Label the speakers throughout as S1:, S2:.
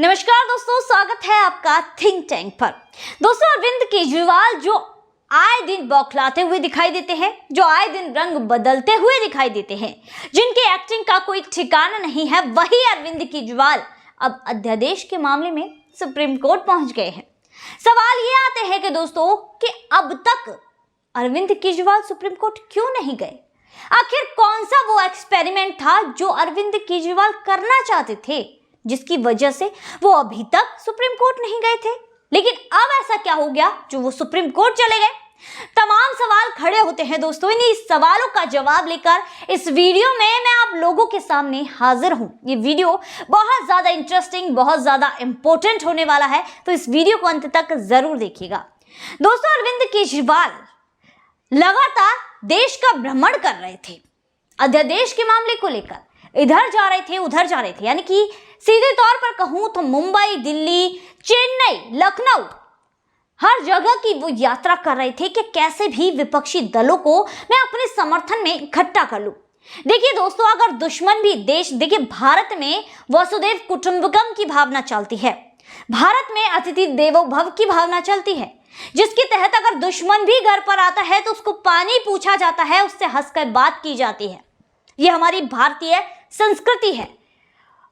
S1: नमस्कार दोस्तों, स्वागत है आपका थिंक टैंक पर। दोस्तों, अरविंद केजरीवाल जो आए दिन बौखलाते हुए दिखाई देते हैं, जो आए दिन रंग बदलते हुए दिखाई देते हैं, जिनकी एक्टिंग का कोई ठिकाना नहीं है, वही अरविंद केजरीवाल अब अध्यादेश के मामले में सुप्रीम कोर्ट पहुंच गए हैं। सवाल ये आते हैं कि दोस्तों कि अब तक अरविंद केजरीवाल सुप्रीम कोर्ट क्यों नहीं गए? आखिर कौन सा वो एक्सपेरिमेंट था जो अरविंद केजरीवाल करना चाहते थे, जिसकी वजह से वो अभी तक सुप्रीम कोर्ट नहीं गए थे? लेकिन अब ऐसा क्या हो गया जो वो सुप्रीम कोर्ट चले गए? तमाम सवाल खड़े होते हैं दोस्तों। इन्हीं सवालों का जवाब लेकर इस वीडियो में मैं आप लोगों के सामने हाजिर हूं। ये वीडियो बहुत ज्यादा इंटरेस्टिंग, बहुत ज्यादा इंपॉर्टेंट होने वाला है, तो इस वीडियो को अंत तक जरूर देखिएगा। दोस्तों, अरविंद केजरीवाल लगातार देश का भ्रमण कर रहे थे अध्यादेश के मामले को लेकर। इधर जा रहे थे, उधर जा रहे थे, यानी कि सीधे तौर पर कहूं तो मुंबई, दिल्ली, चेन्नई, लखनऊ, हर जगह की वो यात्रा कर रहे थे कि कैसे भी विपक्षी दलों को मैं अपने समर्थन में इकट्ठा कर लूं। देखिए दोस्तों, अगर दुश्मन भी देश, देखिए भारत में वसुदेव कुटुंबकम की भावना चलती है, भारत में अतिथि देवो भव की भावना चलती है, जिसके तहत अगर दुश्मन भी घर पर आता है तो उसको पानी पूछा जाता है, उससे हंसकर बात की जाती है। ये हमारी भारतीय संस्कृति है।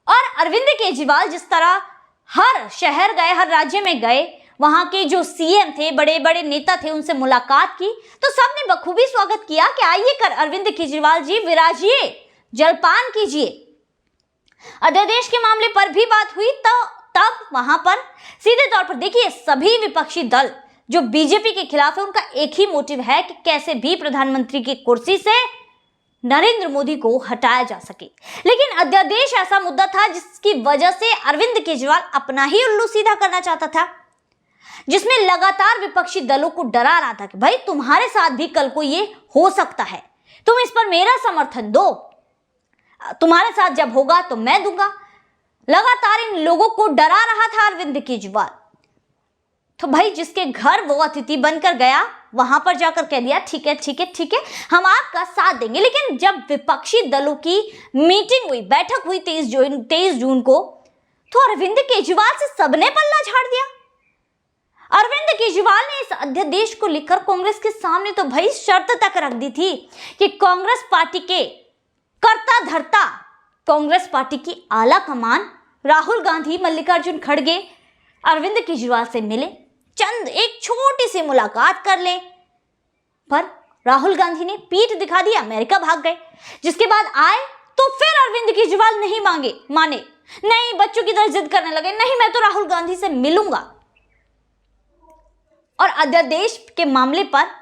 S1: और अरविंद केजरीवाल जिस तरह हर शहर गए, हर राज्य में गए, वहां के जो सीएम थे, बड़े बड़े नेता थे, उनसे मुलाकात की, तो सबने बखूबी स्वागत किया कि आइए कर अरविंद केजरीवाल जी, विराजिए, जलपान कीजिए। अध्यादेश के मामले पर भी बात हुई, तो तब वहां पर सीधे तौर पर देखिए सभी विपक्षी दल जो बीजेपी के खिलाफ है, उनका एक ही मोटिव है कि कैसे भी प्रधानमंत्री की कुर्सी से नरेंद्र मोदी को हटाया जा सके। लेकिन अध्यादेश ऐसा मुद्दा था जिसकी वजह से अरविंद केजरीवाल अपना ही उल्लू सीधा करना चाहता था, जिसमें लगातार विपक्षी दलों को डरा रहा था कि भाई तुम्हारे साथ भी कल को ये हो सकता है, तुम इस पर मेरा समर्थन दो, तुम्हारे साथ जब होगा तो मैं दूंगा। लगातार इन लोगों को डरा रहा था अरविंद केजरीवाल। तो भाई जिसके घर वो अतिथि बनकर गया, वहां पर जाकर कह दिया ठीक है ठीक है ठीक है, हम आपका साथ देंगे। लेकिन जब विपक्षी दलों की मीटिंग हुई, बैठक हुई 23 जून को, तो अरविंद केजरीवाल से सबने पल्ला झाड़ दिया। अरविंद केजरीवाल ने इस अध्यादेश को लेकर कांग्रेस के सामने तो भाई शर्त तक रख दी थी कि कांग्रेस पार्टी के कर्ता धर्ता, कांग्रेस पार्टी की आला कमान राहुल गांधी, मल्लिकार्जुन खड़गे अरविंद केजरीवाल से मिले, चंद एक छोटी सी मुलाकात कर ले। पर राहुल गांधी ने पीठ दिखा दी, अमेरिका भाग गए। जिसके बाद आए तो फिर अरविंद केजरीवाल नहीं माने, नहीं, बच्चों की तरह जिद करने लगे, नहीं मैं तो राहुल गांधी से मिलूंगा। और अध्यादेश के मामले पर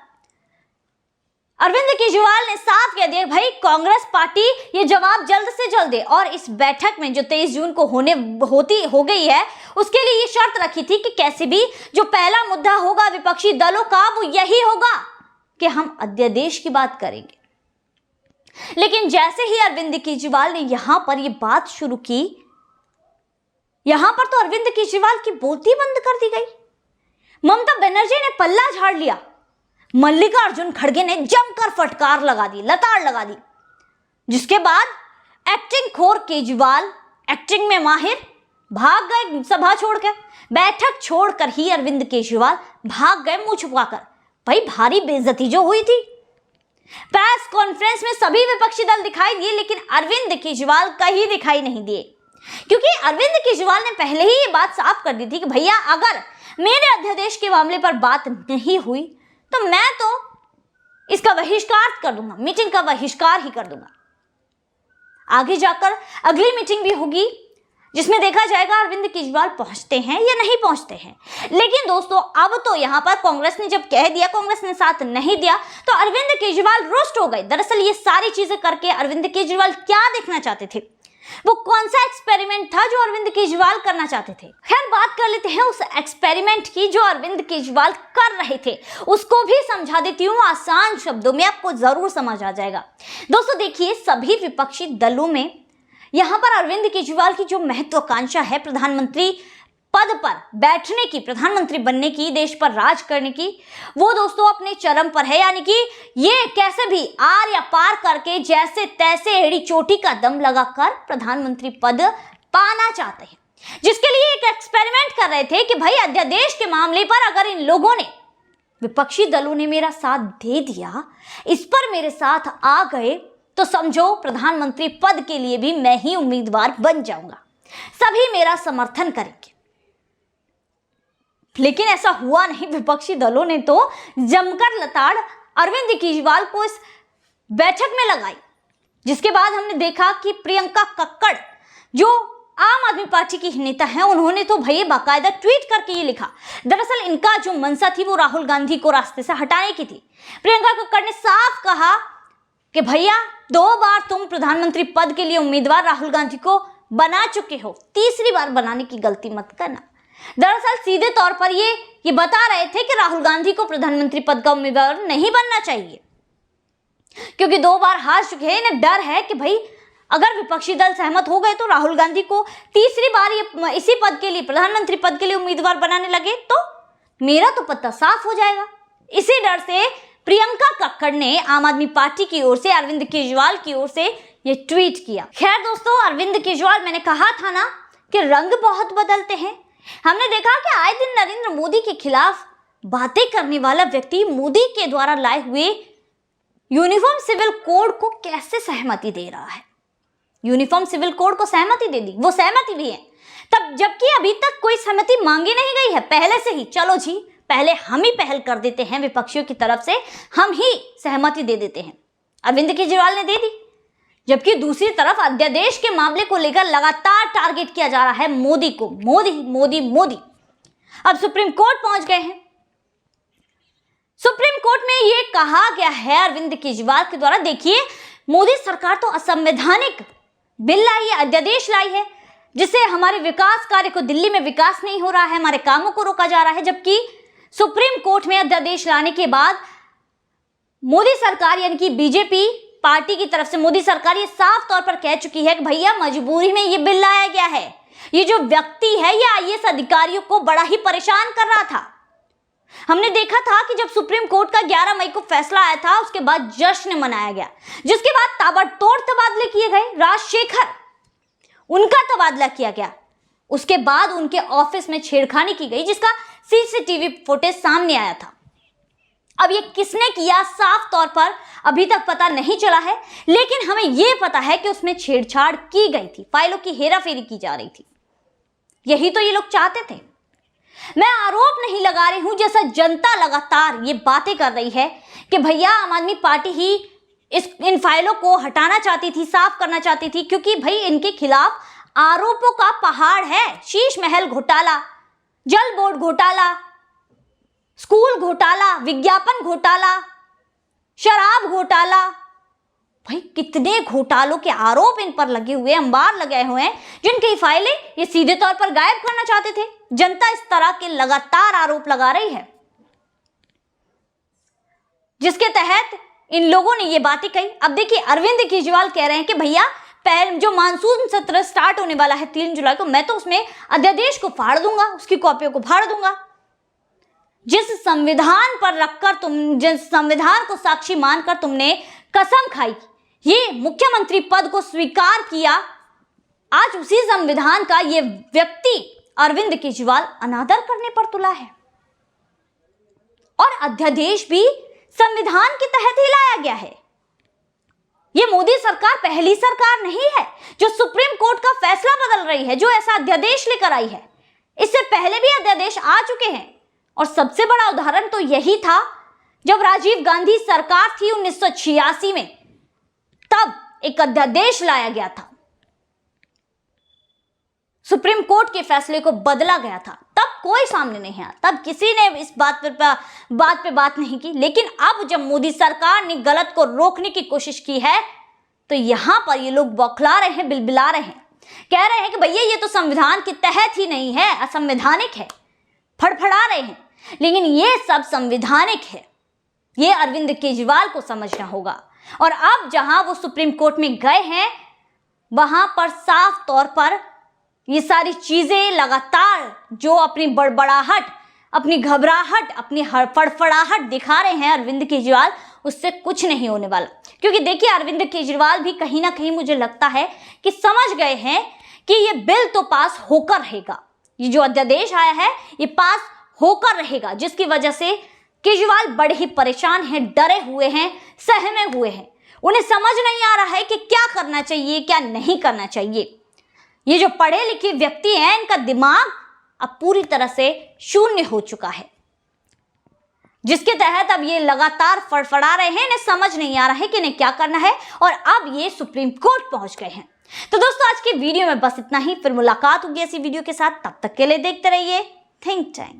S1: अरविंद केजरीवाल ने साफ कह दिया भाई कांग्रेस पार्टी ये जवाब जल्द से जल्द दे। और इस बैठक में जो 23 जून को हो गई है, उसके लिए ये शर्त रखी थी कि कैसे भी जो पहला मुद्दा होगा विपक्षी दलों का, वो यही होगा कि हम अध्यादेश की बात करेंगे। लेकिन जैसे ही अरविंद केजरीवाल ने यहां पर ये बात शुरू की, यहां पर तो अरविंद केजरीवाल की बोलती बंद कर दी गई। ममता बनर्जी ने पल्ला झाड़ लिया, मल्लिकार्जुन खड़गे ने जमकर फटकार लगा दी, लताड़ लगा दी। जिसके बाद एक्टिंग खोर केजरीवाल, एक्टिंग में माहिर, भाग गए सभा छोड़कर, बैठक छोड़कर ही अरविंद केजरीवाल भाग गए मुंह छुपाकर। भाई भारी बेइज्जती जो हुई थी। प्रेस कॉन्फ्रेंस में सभी विपक्षी दल दिखाई दिए, लेकिन अरविंद केजरीवाल कहीं दिखाई नहीं दिए, क्योंकि अरविंद केजरीवाल ने पहले ही ये बात साफ कर दी थी कि भैया अगर मेरे अध्यादेश के मामले पर बात नहीं हुई तो मैं तो इसका बहिष्कार कर दूंगा, मीटिंग का बहिष्कार ही कर दूंगा। आगे जाकर अगली मीटिंग भी होगी जिसमें देखा जाएगा अरविंद केजरीवाल पहुंचते हैं या नहीं पहुंचते हैं। लेकिन दोस्तों, अब तो यहां पर कांग्रेस ने जब कह दिया, कांग्रेस ने साथ नहीं दिया, तो अरविंद केजरीवाल रुष्ट हो गए। दरअसल ये सारी चीजें करके अरविंद केजरीवाल क्या देखना चाहते थे, वो कौन सा एक्सपेरिमेंट था जो अरविंद केजरीवाल करना चाहते थे? खैर, बात कर लेते हैं उस एक्सपेरिमेंट की जो अरविंद केजरीवाल कर रहे थे। उसको भी समझा देती हूँ आसान शब्दों में, आपको जरूर समझ आ जाएगा। दोस्तों देखिए, सभी विपक्षी दलों में यहां पर अरविंद केजरीवाल की जो महत्वाकांक्षा है प्रधानमंत्री पद पर बैठने की, प्रधानमंत्री बनने की, देश पर राज करने की, वो दोस्तों अपने चरम पर है। यानी कि ये कैसे भी आर या पार करके, जैसे तैसे एड़ी चोटी का दम लगाकर प्रधानमंत्री पद पाना चाहते हैं। जिसके लिए एक एक्सपेरिमेंट कर रहे थे कि भाई अध्यादेश के मामले पर अगर इन लोगों ने, विपक्षी दलों ने मेरा साथ दे दिया, इस पर मेरे साथ आ गए, तो समझो प्रधानमंत्री पद के लिए भी मैं ही उम्मीदवार बन जाऊंगा, सभी मेरा समर्थन करेंगे। लेकिन ऐसा हुआ नहीं। विपक्षी दलों ने तो जमकर लताड़ अरविंद केजरीवाल को इस बैठक में लगाई, जिसके बाद हमने देखा कि प्रियंका कक्कड़ जो आम आदमी पार्टी की नेता हैं, उन्होंने तो भैया बाकायदा ट्वीट करके ये लिखा। दरअसल इनका जो मंशा थी वो राहुल गांधी को रास्ते से हटाने की थी। प्रियंका कक्कड़ ने साफ कहा कि भैया 2 बार तुम प्रधानमंत्री पद के लिए उम्मीदवार राहुल गांधी को बना चुके हो, तीसरी बार बनाने की गलती मत करना। दरअसल सीधे तौर पर ये बता रहे थे कि राहुल गांधी को प्रधानमंत्री पद का उम्मीदवार नहीं बनना चाहिए, क्योंकि 2 बार हार चुके हैं। इन्हें डर है कि भाई अगर विपक्षी दल सहमत हो गए तो राहुल गांधी को तीसरी बार ये इसी पद के लिए, प्रधानमंत्री पद के लिए उम्मीदवार बनाने लगे तो मेरा तो पत्ता साफ हो जाएगा। इसी डर से प्रियंका कक्कड़ ने आम आदमी पार्टी की ओर से अरविंद केजरीवाल की ओर से ये ट्वीट किया। खैर दोस्तों, अरविंद केजरीवाल, मैंने कहा था ना कि रंग बहुत बदलते हैं। हमने देखा कि आए दिन नरेंद्र मोदी के खिलाफ बातें करने वाला व्यक्ति मोदी के द्वारा लाए हुए यूनिफॉर्म सिविल कोड को कैसे सहमति दे रहा है। यूनिफॉर्म सिविल कोड को सहमति दे दी, वो सहमति भी है तब, जबकि अभी तक कोई सहमति मांगी नहीं गई है। पहले से ही चलो जी, पहले हम ही पहल कर देते हैं, विपक्षियों की तरफ से हम ही सहमति दे देते हैं। अरविंद केजरीवाल ने दे दी, जबकि दूसरी तरफ अध्यादेश के मामले को लेकर लगातार टारगेट किया जा रहा है मोदी को। मोदी मोदी मोदी। अब सुप्रीम कोर्ट पहुंच गए हैं। सुप्रीम कोर्ट में यह कहा गया है अरविंद केजरीवाल के द्वारा, देखिए मोदी सरकार तो असंवैधानिक बिल लाई है, अध्यादेश लाई है, जिससे हमारे विकास कार्य को, दिल्ली में विकास नहीं हो रहा है, हमारे कामों को रोका जा रहा है। जबकि सुप्रीम कोर्ट में अध्यादेश लाने के बाद मोदी सरकार यानी कि बीजेपी पार्टी की तरफ से मोदी सरकार ये साफ तौर पर कह चुकी है कि भैया मजबूरी में ये बिल लाया गया है। ये जो व्यक्ति है ये आईएएस अधिकारियों को बड़ा ही परेशान कर रहा था। हमने देखा था कि जब सुप्रीम कोर्ट का 11 मई को फैसला आया था, उसके बाद जश्न मनाया गया, जिसके बाद ताबड़तोड़ तबादले किए गए। राजशेखर, उनका तबादला किया गया, उसके बाद उनके ऑफिस में छेड़खानी की गई, जिसका सीसीटीवी फुटेज सामने आया था। अब ये किसने किया साफ तौर पर अभी तक पता नहीं चला है, लेकिन हमें यह पता है कि उसमें छेड़छाड़ की गई थी, फाइलों की हेराफेरी की जा रही थी। यही तो ये लोग चाहते थे। मैं आरोप नहीं लगा रही हूं, जैसा जनता लगातार ये बातें कर रही है कि भैया आम आदमी पार्टी ही इन फाइलों को हटाना चाहती थी, साफ करना चाहती थी, क्योंकि भाई इनके खिलाफ आरोपों का पहाड़ है। शीश महल घोटाला, जल बोर्ड घोटाला, स्कूल घोटाला, विज्ञापन घोटाला, शराब घोटाला, भाई कितने घोटालों के आरोप इन पर लगे हुए, अंबार लगे हुए हैं, जिनकी फाइलें ये सीधे तौर पर गायब करना चाहते थे। जनता इस तरह के लगातार आरोप लगा रही है, जिसके तहत इन लोगों ने ये बातें कही। अब देखिए अरविंद केजरीवाल कह रहे हैं कि भैया पहले जो मानसून सत्र स्टार्ट होने वाला है 3 जुलाई को, मैं तो उसमें अध्यादेश को फाड़ दूंगा, उसकी कॉपियों को फाड़ दूंगा। जिस संविधान पर रखकर जिस संविधान को साक्षी मानकर तुमने कसम खाई, ये मुख्यमंत्री पद को स्वीकार किया, आज उसी संविधान का ये व्यक्ति अरविंद केजरीवाल अनादर करने पर तुला है। और अध्यादेश भी संविधान के तहत ही लाया गया है। ये मोदी सरकार पहली सरकार नहीं है जो सुप्रीम कोर्ट का फैसला बदल रही है, जो ऐसा अध्यादेश लेकर आई है। इससे पहले भी अध्यादेश आ चुके हैं, और सबसे बड़ा उदाहरण तो यही था जब राजीव गांधी सरकार थी 1986 में, तब एक अध्यादेश लाया गया था, सुप्रीम कोर्ट के फैसले को बदला गया था। तब कोई सामने नहीं आया, तब किसी ने इस बात पे बात नहीं की। लेकिन अब जब मोदी सरकार ने गलत को रोकने की कोशिश की है, तो यहां पर ये लोग बौखला रहे हैं, बिलबिला रहे हैं, कह रहे हैं कि भैया ये तो संविधान के तहत ही नहीं है, असंवैधानिक है, फड़फड़ा रहे हैं। लेकिन ये सब संवैधानिक है, ये अरविंद केजरीवाल को समझना होगा। और अब जहां वो सुप्रीम कोर्ट में गए हैं, वहां पर साफ तौर पर ये सारी चीजें लगातार जो अपनी बड़बड़ाहट, अपनी घबराहट, अपनी फड़फड़ाहट दिखा रहे हैं अरविंद केजरीवाल, उससे कुछ नहीं होने वाला। क्योंकि देखिए अरविंद केजरीवाल भी कहीं ना कहीं मुझे लगता है कि समझ गए हैं कि ये बिल तो पास होकर रहेगा, ये जो अध्यादेश आया है ये पास होकर रहेगा, जिसकी वजह से केजरीवाल बड़े ही परेशान हैं, डरे हुए हैं, सहमे हुए हैं। उन्हें समझ नहीं आ रहा है कि क्या करना चाहिए, क्या नहीं करना चाहिए। ये जो पढ़े लिखे व्यक्ति हैं, इनका दिमाग अब पूरी तरह से शून्य हो चुका है, जिसके तहत अब ये लगातार फड़फड़ा रहे हैं। इन्हें समझ नहीं आ रहा है कि इन्हें क्या करना है, और अब ये सुप्रीम कोर्ट पहुंच गए हैं। तो दोस्तों, आज की वीडियो में बस इतना ही। फिर मुलाकात होगी ऐसी वीडियो के साथ, तब तक के लिए देखते रहिए थिंक टैंक।